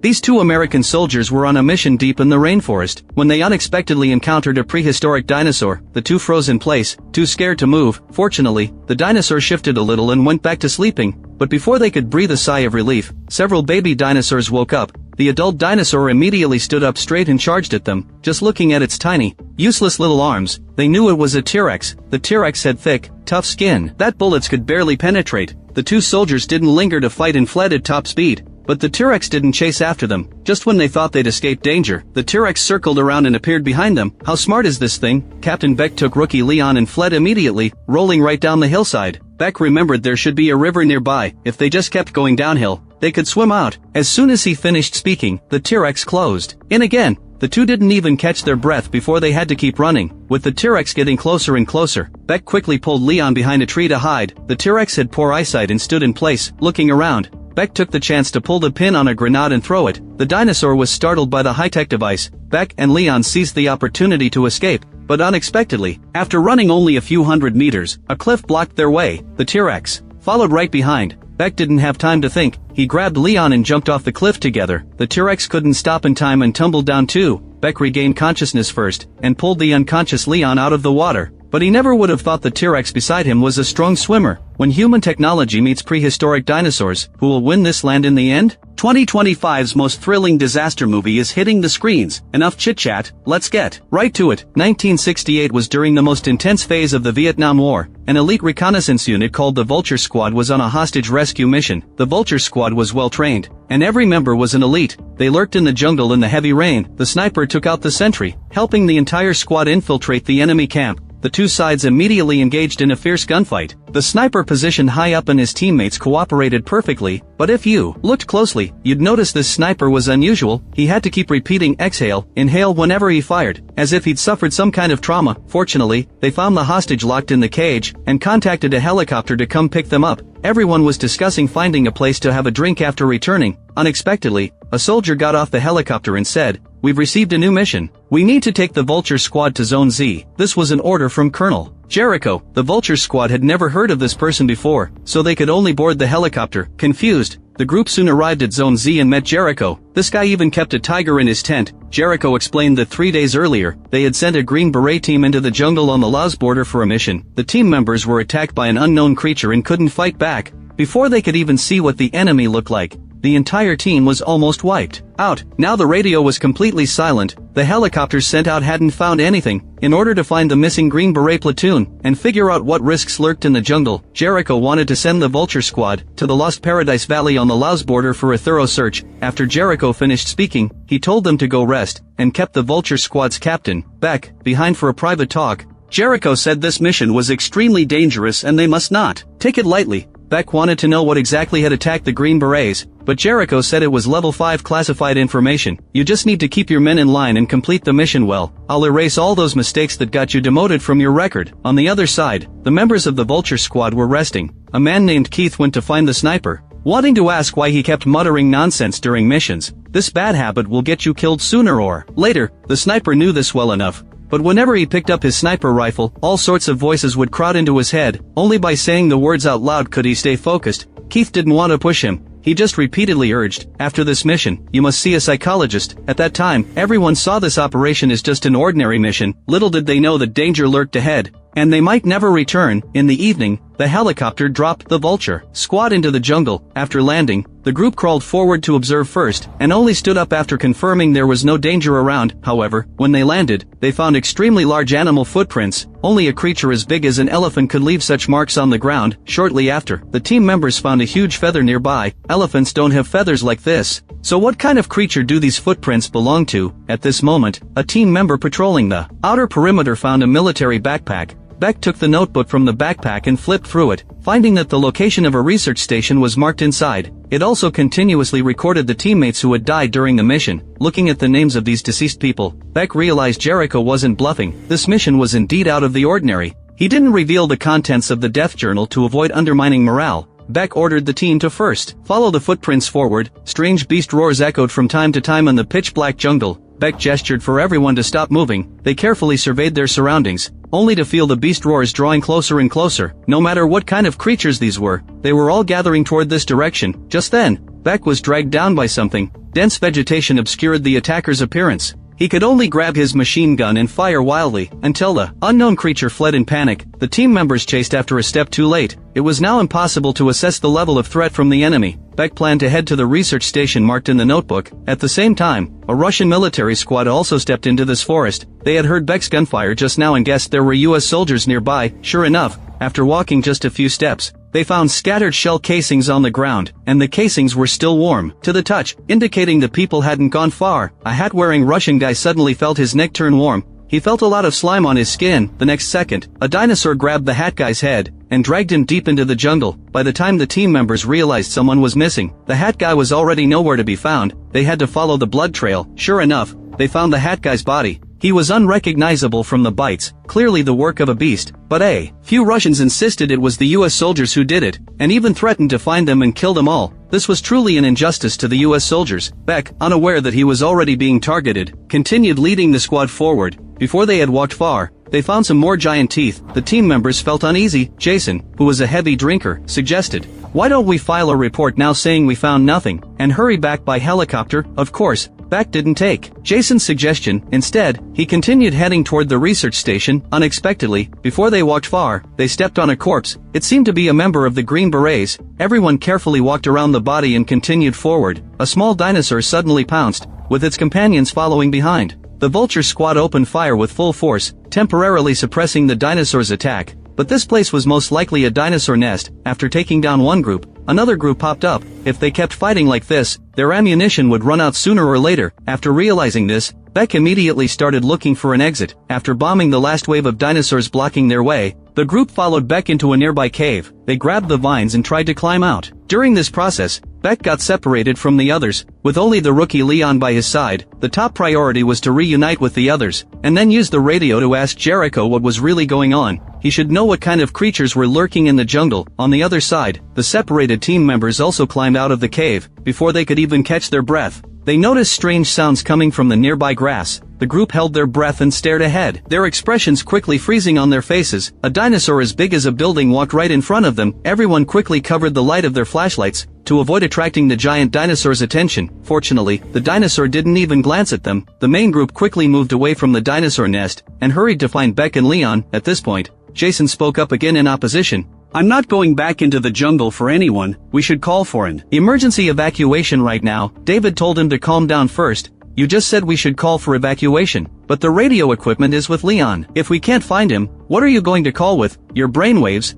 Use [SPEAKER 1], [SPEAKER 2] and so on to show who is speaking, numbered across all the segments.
[SPEAKER 1] These two American soldiers were on a mission deep in the rainforest when they unexpectedly encountered a prehistoric dinosaur. The two froze in place, too scared to move. Fortunately, the dinosaur shifted a little and went back to sleeping, but before they could breathe a sigh of relief, several baby dinosaurs woke up. The adult dinosaur immediately stood up straight and charged at them. Just looking at its tiny, useless little arms, they knew it was a T-Rex. The T-Rex had thick, tough skin that bullets could barely penetrate. The two soldiers didn't linger to fight and fled at top speed. But the T-Rex didn't chase after them. Just when they thought they'd escaped danger, the T-Rex circled around and appeared behind them. How smart is this thing? Captain Beck took rookie Leon and fled immediately, rolling right down the hillside. Beck remembered there should be a river nearby. If they just kept going downhill, they could swim out. As soon as he finished speaking, the T-Rex closed in again. The two didn't even catch their breath before they had to keep running. With the T-Rex getting closer and closer, Beck quickly pulled Leon behind a tree to hide. The T-Rex had poor eyesight and stood in place, looking around. Beck took the chance to pull the pin on a grenade and throw it. The dinosaur was startled by the high-tech device. Beck and Leon seized the opportunity to escape, but unexpectedly, after running only a few hundred meters, a cliff blocked their way. The T-Rex followed right behind. Beck didn't have time to think. He grabbed Leon and jumped off the cliff together. The T-Rex couldn't stop in time and tumbled down too. Beck regained consciousness first, and pulled the unconscious Leon out of the water. But he never would have thought the T-Rex beside him was a strong swimmer. When human technology meets prehistoric dinosaurs, who will win this land in the end? 2025's most thrilling disaster movie is hitting the screens. Enough chit-chat, let's get right to it. 1968 was during the most intense phase of the Vietnam War. An elite reconnaissance unit called the Vulture Squad was on a hostage rescue mission. The Vulture Squad was well trained, and every member was an elite. They lurked in the jungle in the heavy rain. The sniper took out the sentry, helping the entire squad infiltrate the enemy camp. The two sides immediately engaged in a fierce gunfight. The sniper positioned high up and his teammates cooperated perfectly, but if you looked closely, you'd notice this sniper was unusual. He had to keep repeating exhale, inhale whenever he fired, as if he'd suffered some kind of trauma. Fortunately, they found the hostage locked in the cage, and contacted a helicopter to come pick them up. Everyone was discussing finding a place to have a drink after returning. Unexpectedly, a soldier got off the helicopter and said, "We've received a new mission. We need to take the Vulture Squad to Zone Z." This was an order from Colonel Jericho. The Vulture Squad had never heard of this person before, so they could only board the helicopter. Confused, the group soon arrived at Zone Z and met Jericho. This guy even kept a tiger in his tent. Jericho explained that 3 days earlier, they had sent a Green Beret team into the jungle on the Laos border for a mission. The team members were attacked by an unknown creature and couldn't fight back. Before they could even see what the enemy looked like, the entire team was almost wiped out. Now the radio was completely silent. The helicopters sent out hadn't found anything. In order to find the missing Green Beret platoon and figure out what risks lurked in the jungle, Jericho wanted to send the Vulture Squad to the Lost Paradise Valley on the Laos border for a thorough search. After Jericho finished speaking, he told them to go rest, and kept the Vulture Squad's captain, Beck, behind for a private talk. Jericho said this mission was extremely dangerous and they must not take it lightly. Beck wanted to know what exactly had attacked the Green Berets, but Jericho said it was level 5 classified information. You just need to keep your men in line and complete the mission well. I'll erase all those mistakes that got you demoted from your record. On the other side, the members of the Vulture Squad were resting. A man named Keith went to find the sniper, wanting to ask why he kept muttering nonsense during missions. This bad habit will get you killed sooner or later. The sniper knew this well enough. But whenever he picked up his sniper rifle, all sorts of voices would crowd into his head. Only by saying the words out loud could he stay focused. Keith didn't want to push him. He just repeatedly urged, "After this mission, you must see a psychologist." At that time, everyone saw this operation as just an ordinary mission. Little did they know that danger lurked ahead, and they might never return. In the evening, the helicopter dropped the Vulture Squad into the jungle. After landing, the group crawled forward to observe first, and only stood up after confirming there was no danger around. However, when they landed, they found extremely large animal footprints. Only a creature as big as an elephant could leave such marks on the ground. Shortly after, the team members found a huge feather nearby. Elephants don't have feathers like this. So what kind of creature do these footprints belong to? At this moment, a team member patrolling the outer perimeter found a military backpack. Beck took the notebook from the backpack and flipped through it, finding that the location of a research station was marked inside. It also continuously recorded the teammates who had died during the mission. Looking at the names of these deceased people, Beck realized Jericho wasn't bluffing. This mission was indeed out of the ordinary. He didn't reveal the contents of the death journal to avoid undermining morale. Beck ordered the team to first follow the footprints forward. Strange beast roars echoed from time to time in the pitch-black jungle. Beck gestured for everyone to stop moving. They carefully surveyed their surroundings, only to feel the beast roars drawing closer and closer. No matter what kind of creatures these were, they were all gathering toward this direction. Just then, Beck was dragged down by something. dense vegetation obscured the attacker's appearance. He could only grab his machine gun and fire wildly, until the unknown creature fled in panic. The team members chased after a step too late. It was now impossible to assess the level of threat from the enemy. Beck planned to head to the research station marked in the notebook. At the same time, a Russian military squad also stepped into this forest. They had heard Beck's gunfire just now and guessed there were US soldiers nearby. Sure enough, after walking just a few steps, they found scattered shell casings on the ground, and the casings were still warm to the touch, indicating the people hadn't gone far. A hat-wearing Russian guy suddenly felt his neck turn warm. He felt a lot of slime on his skin. The next second, a dinosaur grabbed the hat guy's head and dragged him deep into the jungle. By the time the team members realized someone was missing, the hat guy was already nowhere to be found. They had to follow the blood trail. Sure enough, they found the hat guy's body. He was unrecognizable from the bites, clearly the work of a beast. But few Russians insisted it was the US soldiers who did it, and even threatened to find them and kill them all. This was truly an injustice to the US soldiers. Beck, unaware that he was already being targeted, continued leading the squad forward. Before they had walked far, they found some more giant teeth. The team members felt uneasy. Jason, who was a heavy drinker, suggested, "Why don't we file a report now saying we found nothing, and hurry back by helicopter?" Of course, Beck didn't take Jason's suggestion. Instead, he continued heading toward the research station. Unexpectedly, before they walked far, they stepped on a corpse. It seemed to be a member of the Green Berets. Everyone carefully walked around the body and continued forward. A small dinosaur suddenly pounced, with its companions following behind. The vulture squad opened fire with full force, temporarily suppressing the dinosaur's attack. But this place was most likely a dinosaur nest. After taking down one group, another group popped up. If they kept fighting like this, their ammunition would run out sooner or later. After realizing this, Beck immediately started looking for an exit. After bombing the last wave of dinosaurs blocking their way, the group followed Beck into a nearby cave. They grabbed the vines and tried to climb out. During this process, Beck got separated from the others. With only the rookie Leon by his side, the top priority was to reunite with the others, and then use the radio to ask Jericho what was really going on. He should know what kind of creatures were lurking in the jungle. On the other side, the separated team members also climbed out of the cave. Before they could even catch their breath, they noticed strange sounds coming from the nearby grass. The group held their breath and stared ahead, their expressions quickly freezing on their faces. A dinosaur as big as a building walked right in front of them. Everyone quickly covered the light of their flashlights to avoid attracting the giant dinosaur's attention. Fortunately, the dinosaur didn't even glance at them. The main group quickly moved away from the dinosaur nest and hurried to find Beck and Leon. At this point, Jason spoke up again in opposition. "I'm not going back into the jungle for anyone. We should call for an emergency evacuation right now." David told him to calm down first. "You just said we should call for evacuation, but the radio equipment is with Leon. If we can't find him, what are you going to call with? Your brainwaves?"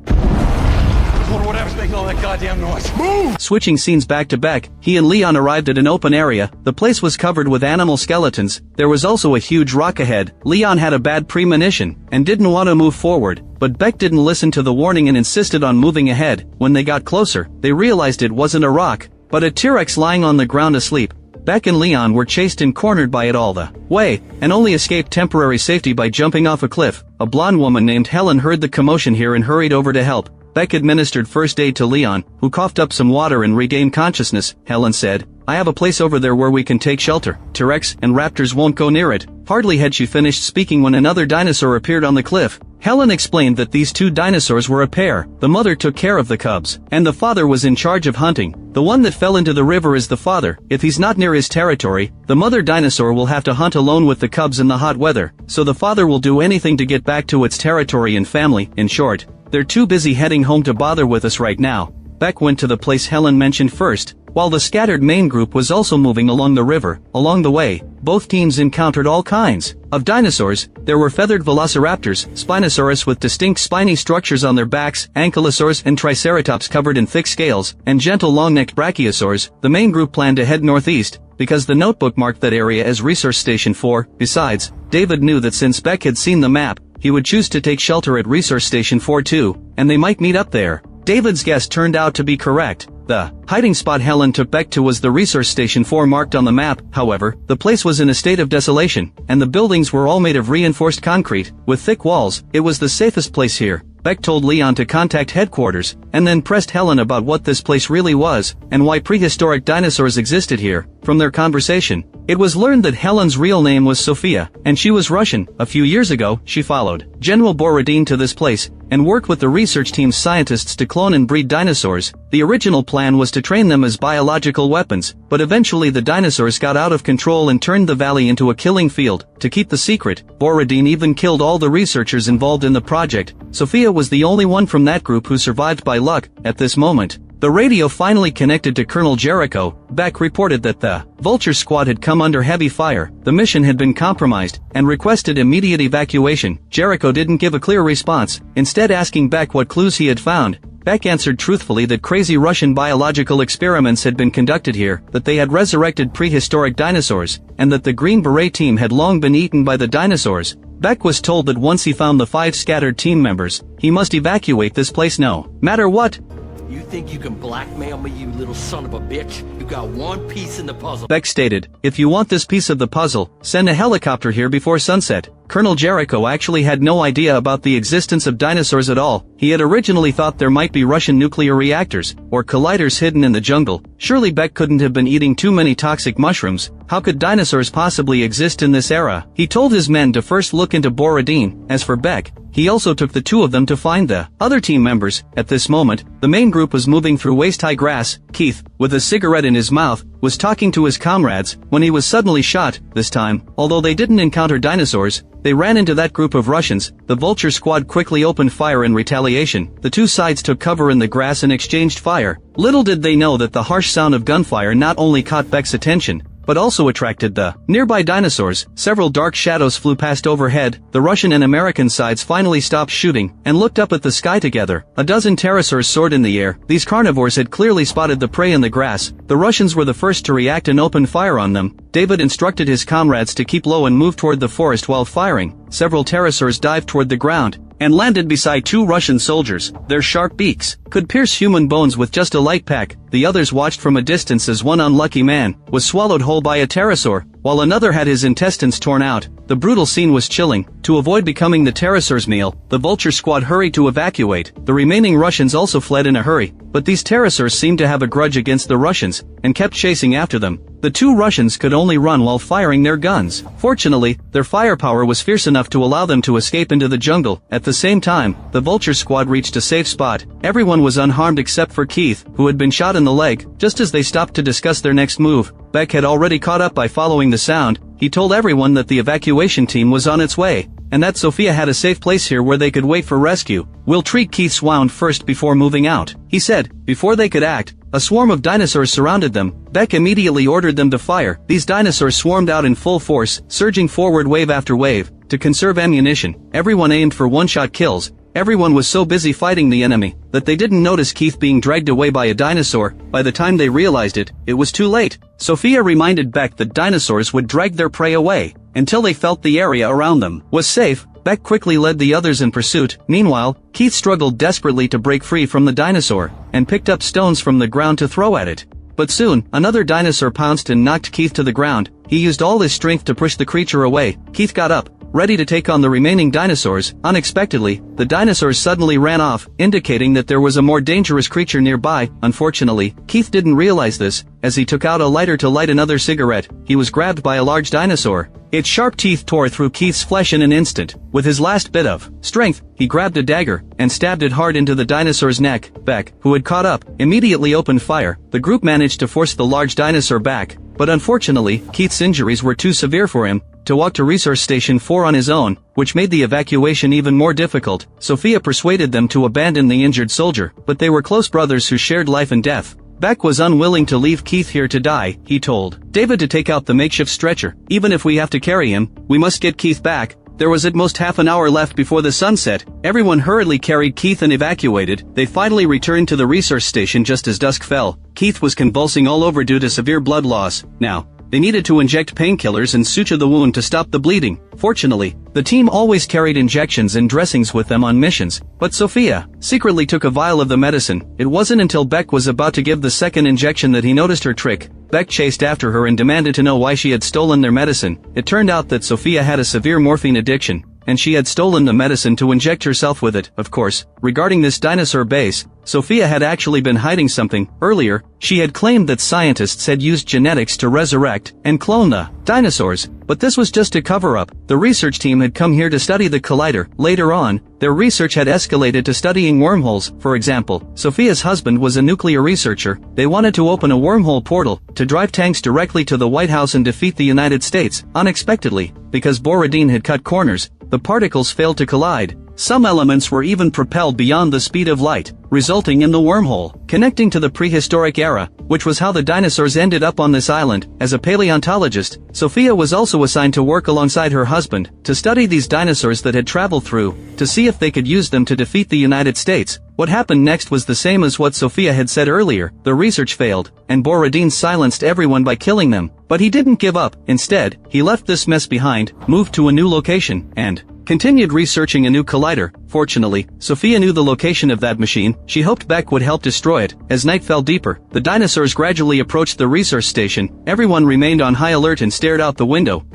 [SPEAKER 2] Whatever's making all that goddamn noise. Move!
[SPEAKER 1] Switching scenes back to Beck, he and Leon arrived at an open area. The place was covered with animal skeletons. There was also a huge rock ahead. Leon had a bad premonition and didn't want to move forward, but Beck didn't listen to the warning and insisted on moving ahead. When they got closer, they realized it wasn't a rock, but a T-Rex lying on the ground asleep. Beck and Leon were chased and cornered by it all the way, and only escaped temporary safety by jumping off a cliff. A blonde woman named Helen heard the commotion here and hurried over to help. Beck administered first aid to Leon, who coughed up some water and regained consciousness. Helen said, "I have a place over there where we can take shelter. T-Rex and raptors won't go near it." Hardly had she finished speaking when another dinosaur appeared on the cliff. Helen explained that these two dinosaurs were a pair. The mother took care of the cubs, and the father was in charge of hunting. The one that fell into the river is the father. If he's not near his territory, the mother dinosaur will have to hunt alone with the cubs in the hot weather, so the father will do anything to get back to its territory and family. In short, they're too busy heading home to bother with us right now. Beck went to the place Helen mentioned first, while the scattered main group was also moving along the river. Along the way, both teams encountered all kinds of dinosaurs. There were feathered velociraptors, Spinosaurus with distinct spiny structures on their backs, ankylosaurs and triceratops covered in thick scales, and gentle long-necked brachiosaurs. The main group planned to head northeast, because the notebook marked that area as Resource Station 4. Besides, David knew that since Beck had seen the map, he would choose to take shelter at Resource Station 4 too, and they might meet up there. David's guess turned out to be correct. The hiding spot Helen took Beck to was the Resource Station 4 marked on the map. However, the place was in a state of desolation, and the buildings were all made of reinforced concrete, with thick walls. It was the safest place here. Beck told Leon to contact headquarters, and then pressed Helen about what this place really was, and why prehistoric dinosaurs existed here. From their conversation, It was learned that Helen's real name was Sophia, and she was Russian. A few years ago, she followed General Borodin to this place, and worked with the research team's scientists to clone and breed dinosaurs. The original plan was to train them as biological weapons, but eventually the dinosaurs got out of control and turned the valley into a killing field. To keep the secret, Borodin even killed all the researchers involved in the project. Sophia was the only one from that group who survived by luck. At this moment, the radio finally connected to Colonel Jericho. Beck reported that the Vulture Squad had come under heavy fire, the mission had been compromised, and requested immediate evacuation. Jericho didn't give a clear response, instead asking Beck what clues he had found. Beck answered truthfully that crazy Russian biological experiments had been conducted here, that they had resurrected prehistoric dinosaurs, and that the Green Beret team had long been eaten by the dinosaurs. Beck was told that once he found the 5 scattered team members, he must evacuate this place no matter what.
[SPEAKER 3] You think you can blackmail me, you little son of a bitch? You got one piece in the puzzle.
[SPEAKER 1] Beck stated, if you want this piece of the puzzle, send a helicopter here before sunset. Colonel Jericho actually had no idea about the existence of dinosaurs at all. He had originally thought there might be Russian nuclear reactors, or colliders hidden in the jungle. Surely Beck couldn't have been eating too many toxic mushrooms. How could dinosaurs possibly exist in this era? He told his men to first look into Borodin. As for Beck, he also took the 2 of them to find the other team members. At this moment, the main group was moving through waist-high grass. Keith, with a cigarette in his mouth, was talking to his comrades, when he was suddenly shot. This time, although they didn't encounter dinosaurs, they ran into that group of Russians. The Vulture Squad quickly opened fire in retaliation. The 2 sides took cover in the grass and exchanged fire. Little did they know that the harsh sound of gunfire not only caught Beck's attention, but also attracted the nearby dinosaurs. Several dark shadows flew past overhead. The Russian and American sides finally stopped shooting and looked up at the sky together. A dozen pterosaurs soared in the air. These carnivores had clearly spotted the prey in the grass. The Russians were the first to react and open fire on them. David instructed his comrades to keep low and move toward the forest while firing. Several pterosaurs dived toward the ground and landed beside 2 Russian soldiers. Their sharp beaks could pierce human bones with just a light peck. The others watched from a distance as one unlucky man was swallowed whole by a pterosaur, while another had his intestines torn out. The brutal scene was chilling. To avoid becoming the pterosaur's meal, the Vulture Squad hurried to evacuate. The remaining Russians also fled in a hurry, but these pterosaurs seemed to have a grudge against the Russians, and kept chasing after them. The 2 Russians could only run while firing their guns. Fortunately, their firepower was fierce enough to allow them to escape into the jungle. At the same time, the Vulture Squad reached a safe spot. Everyone was unharmed except for Keith, who had been shot in the leg. Just as they stopped to discuss their next move, Beck had already caught up by following the sound. He told everyone that the evacuation team was on its way, and that Sophia had a safe place here where they could wait for rescue. We'll treat Keith's wound first before moving out, he said. Before they could act, a swarm of dinosaurs surrounded them. Beck immediately ordered them to fire. These dinosaurs swarmed out in full force, surging forward wave after wave. To conserve ammunition, everyone aimed for one-shot kills. Everyone was so busy fighting the enemy that they didn't notice Keith being dragged away by a dinosaur. By the time they realized it, it was too late. Sophia reminded Beck that dinosaurs would drag their prey away until they felt the area around them was safe. Beck quickly led the others in pursuit. Meanwhile, Keith struggled desperately to break free from the dinosaur and picked up stones from the ground to throw at it. But soon, another dinosaur pounced and knocked Keith to the ground. He used all his strength to push the creature away. Keith got up, ready to take on the remaining dinosaurs. Unexpectedly, the dinosaurs suddenly ran off, indicating that there was a more dangerous creature nearby. Unfortunately, Keith didn't realize this. As he took out a lighter to light another cigarette, he was grabbed by a large dinosaur. Its sharp teeth tore through Keith's flesh in an instant. With his last bit of strength, he grabbed a dagger and stabbed it hard into the dinosaur's neck. Beck, who had caught up, immediately opened fire. The group managed to force the large dinosaur back, but unfortunately, Keith's injuries were too severe for him to walk to Resource Station 4 on his own, which made the evacuation even more difficult. Sophia persuaded them to abandon the injured soldier, but they were close brothers who shared life and death. Beck was unwilling to leave Keith here to die. He told David to take out the makeshift stretcher. Even if we have to carry him, we must get Keith back. There was at most half an hour left before the sunset. Everyone hurriedly carried Keith and evacuated. They finally returned to the resource station just as dusk fell. Keith was convulsing all over due to severe blood loss. Now, they needed to inject painkillers and suture the wound to stop the bleeding. Fortunately, the team always carried injections and dressings with them on missions, but Sophia secretly took a vial of the medicine. It wasn't until Beck was about to give the second injection that he noticed her trick. Beck chased after her and demanded to know why she had stolen their medicine. It turned out that Sophia had a severe morphine addiction. and she had stolen the medicine to inject herself with it, of course. Regarding this dinosaur base, Sophia had actually been hiding something. Earlier, she had claimed that scientists had used genetics to resurrect and clone the dinosaurs, but this was just a cover-up. The research team had come here to study the collider. Later on, their research had escalated to studying wormholes. For example, Sophia's husband was a nuclear researcher. They wanted to open a wormhole portal to drive tanks directly to the White House and defeat the United States. Unexpectedly, because Borodin had cut corners, the particles failed to collide. Some elements were even propelled beyond the speed of light, resulting in the wormhole, connecting to the prehistoric era, which was how the dinosaurs ended up on this island. As a paleontologist, Sophia was also assigned to work alongside her husband, to study these dinosaurs that had traveled through, to see if they could use them to defeat the United States. What happened next was the same as what Sophia had said earlier. The research failed, and Borodin silenced everyone by killing them. But he didn't give up. Instead, he left this mess behind, moved to a new location, and continued researching a new collider. Fortunately, Sophia knew the location of that machine. She hoped Beck would help destroy it. As night fell deeper, the dinosaurs gradually approached the resource station. Everyone remained on high alert and stared out the window.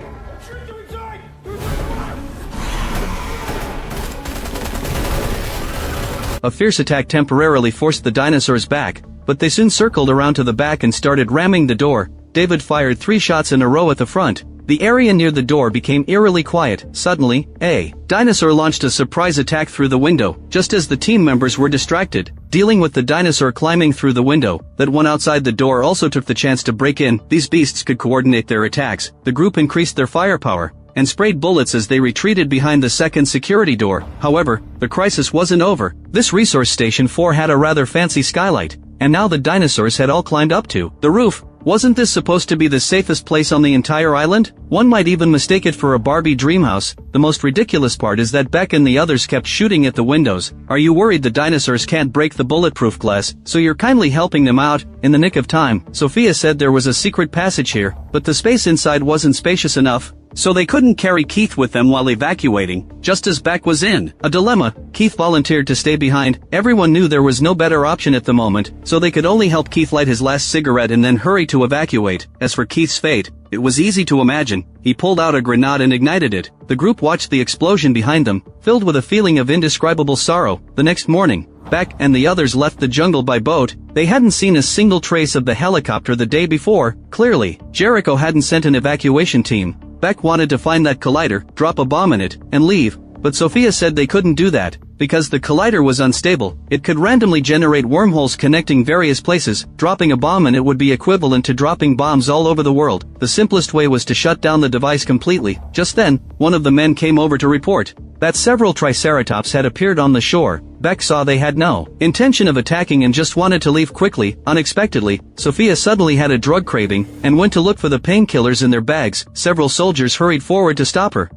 [SPEAKER 1] A fierce attack temporarily forced the dinosaurs back, but they soon circled around to the back and started ramming the door. David fired 3 shots in a row at the front. The area near the door became eerily quiet. Suddenly, a dinosaur launched a surprise attack through the window, just as the team members were distracted, dealing with the dinosaur climbing through the window. That one outside the door also took the chance to break in. These beasts could coordinate their attacks. The group increased their firepower and sprayed bullets as they retreated behind the second security door. However, the crisis wasn't over. This resource station 4 had a rather fancy skylight, and now the dinosaurs had all climbed up to the roof. Wasn't this supposed to be the safest place on the entire island? One might even mistake it for a Barbie dreamhouse. The most ridiculous part is that Beck and the others kept shooting at the windows. Are you worried the dinosaurs can't break the bulletproof glass, so you're kindly helping them out? In the nick of time, Sophia said there was a secret passage here, but the space inside wasn't spacious enough, so they couldn't carry Keith with them while evacuating. Just as Beck was in a dilemma, Keith volunteered to stay behind. Everyone knew there was no better option at the moment, so they could only help Keith light his last cigarette and then hurry to evacuate. As for Keith's fate, it was easy to imagine. He pulled out a grenade and ignited it. The group watched the explosion behind them, filled with a feeling of indescribable sorrow. The next morning, Beck and the others left the jungle by boat. They hadn't seen a single trace of the helicopter the day before. Clearly, Jericho hadn't sent an evacuation team. Beck wanted to find that collider, drop a bomb in it, and leave, but Sophia said they couldn't do that, because the collider was unstable. It could randomly generate wormholes connecting various places. Dropping a bomb in it would be equivalent to dropping bombs all over the world. The simplest way was to shut down the device completely. Just then, one of the men came over to report that several Triceratops had appeared on the shore. Beck saw they had no intention of attacking and just wanted to leave quickly. Unexpectedly, Sophia suddenly had a drug craving and went to look for the painkillers in their bags. Several soldiers hurried forward to stop her.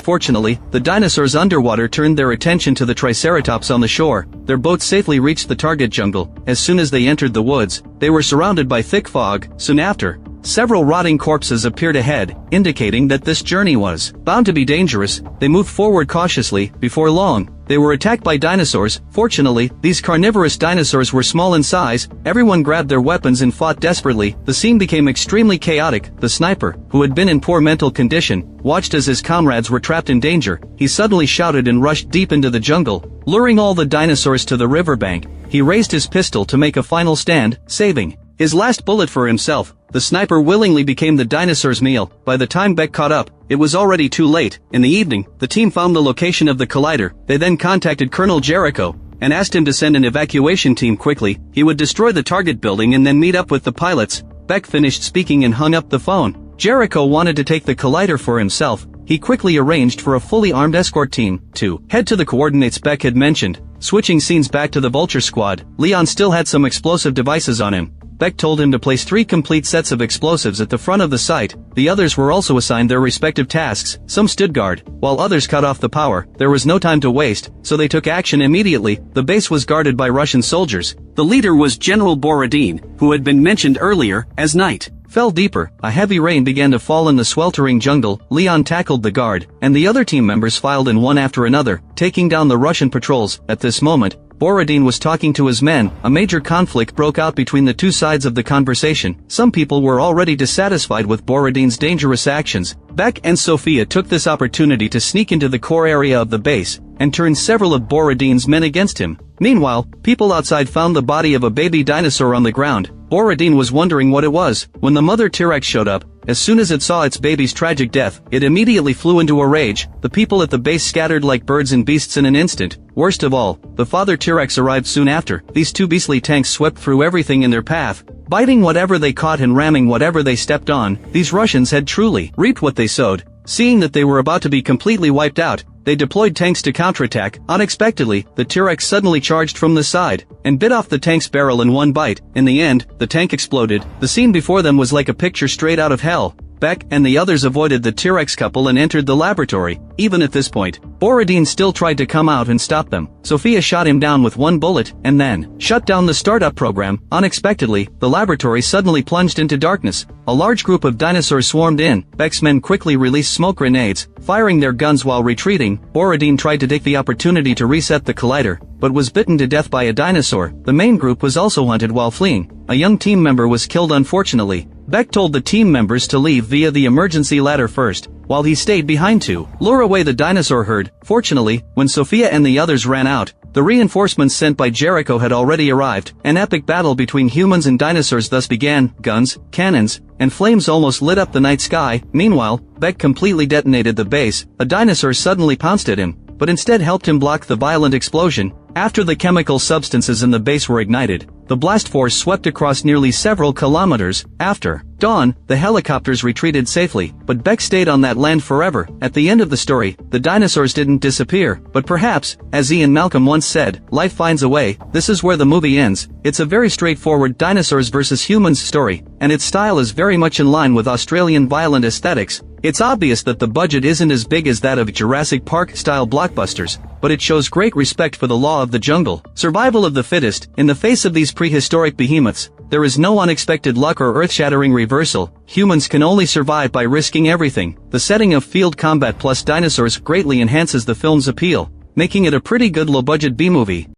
[SPEAKER 1] Fortunately, the dinosaurs underwater turned their attention to the Triceratops on the shore. Their boat safely reached the target jungle. As soon as they entered the woods, they were surrounded by thick fog. Soon after, several rotting corpses appeared ahead, indicating that this journey was bound to be dangerous. They moved forward cautiously. Before long, they were attacked by dinosaurs. Fortunately, these carnivorous dinosaurs were small in size. Everyone grabbed their weapons and fought desperately. The scene became extremely chaotic. The sniper, who had been in poor mental condition, watched as his comrades were trapped in danger. He suddenly shouted and rushed deep into the jungle, luring all the dinosaurs to the riverbank. He raised his pistol to make a final stand, saving his last bullet for himself. The sniper willingly became the dinosaur's meal. By the time Beck caught up, it was already too late. In the evening, the team found the location of the collider. They then contacted Colonel Jericho and asked him to send an evacuation team quickly. He would destroy the target building and then meet up with the pilots. Beck finished speaking and hung up the phone. Jericho wanted to take the collider for himself. He quickly arranged for a fully armed escort team to head to the coordinates Beck had mentioned. Switching scenes back to the Vulture squad, Leon still had some explosive devices on him. Beck told him to place 3 complete sets of explosives at the front of the site. The others were also assigned their respective tasks. Some stood guard, while others cut off the power. There was no time to waste, so they took action immediately. The base was guarded by Russian soldiers. The leader was General Borodin, who had been mentioned earlier. As night fell deeper, a heavy rain began to fall in the sweltering jungle. Leon tackled the guard, and the other team members filed in one after another, taking down the Russian patrols. At this moment, Borodin was talking to his men, a major conflict broke out between the two sides of the conversation. Some people were already dissatisfied with Borodin's dangerous actions. Beck and Sofia took this opportunity to sneak into the core area of the base, and turn several of Borodin's men against him. Meanwhile, people outside found the body of a baby dinosaur on the ground. Borodin was wondering what it was. When the mother T-Rex showed up, as soon as it saw its baby's tragic death, it immediately flew into a rage. The people at the base scattered like birds and beasts in an instant. Worst of all, the father T-Rex arrived soon after. These two beastly tanks swept through everything in their path, biting whatever they caught and ramming whatever they stepped on. These Russians had truly reaped what they sowed. Seeing that they were about to be completely wiped out, they deployed tanks to counterattack. Unexpectedly, the T-Rex suddenly charged from the side, and bit off the tank's barrel in one bite. In the end, the tank exploded. The scene before them was like a picture straight out of hell. Beck and the others avoided the T-Rex couple and entered the laboratory. Even at this point, Borodin still tried to come out and stop them. Sofia shot him down with one bullet, and then shut down the startup program. Unexpectedly, the laboratory suddenly plunged into darkness. A large group of dinosaurs swarmed in. Beck's men quickly released smoke grenades, firing their guns while retreating. Borodin tried to take the opportunity to reset the collider, but was bitten to death by a dinosaur. The main group was also hunted while fleeing. A young team member was killed unfortunately. Beck told the team members to leave via the emergency ladder first, while he stayed behind to lure away the dinosaur herd. Fortunately, when Sofia and the others ran out, the reinforcements sent by Jericho had already arrived. An epic battle between humans and dinosaurs thus began. Guns, cannons, and flames almost lit up the night sky. Meanwhile, Beck completely detonated the base. A dinosaur suddenly pounced at him, but instead helped him block the violent explosion. After the chemical substances in the base were ignited, the blast force swept across nearly several kilometers. After dawn, the helicopters retreated safely, but Beck stayed on that land forever. At the end of the story, the dinosaurs didn't disappear, but perhaps, as Ian Malcolm once said, life finds a way. This is where the movie ends. It's a very straightforward dinosaurs versus humans story, and its style is very much in line with Australian violent aesthetics. It's obvious that the budget isn't as big as that of Jurassic Park-style blockbusters, but it shows great respect for the law of the jungle. Survival of the fittest. In the face of these prehistoric behemoths, there is no unexpected luck or earth-shattering reversal. Humans can only survive by risking everything. The setting of field combat plus dinosaurs greatly enhances the film's appeal, making it a pretty good low-budget B-movie.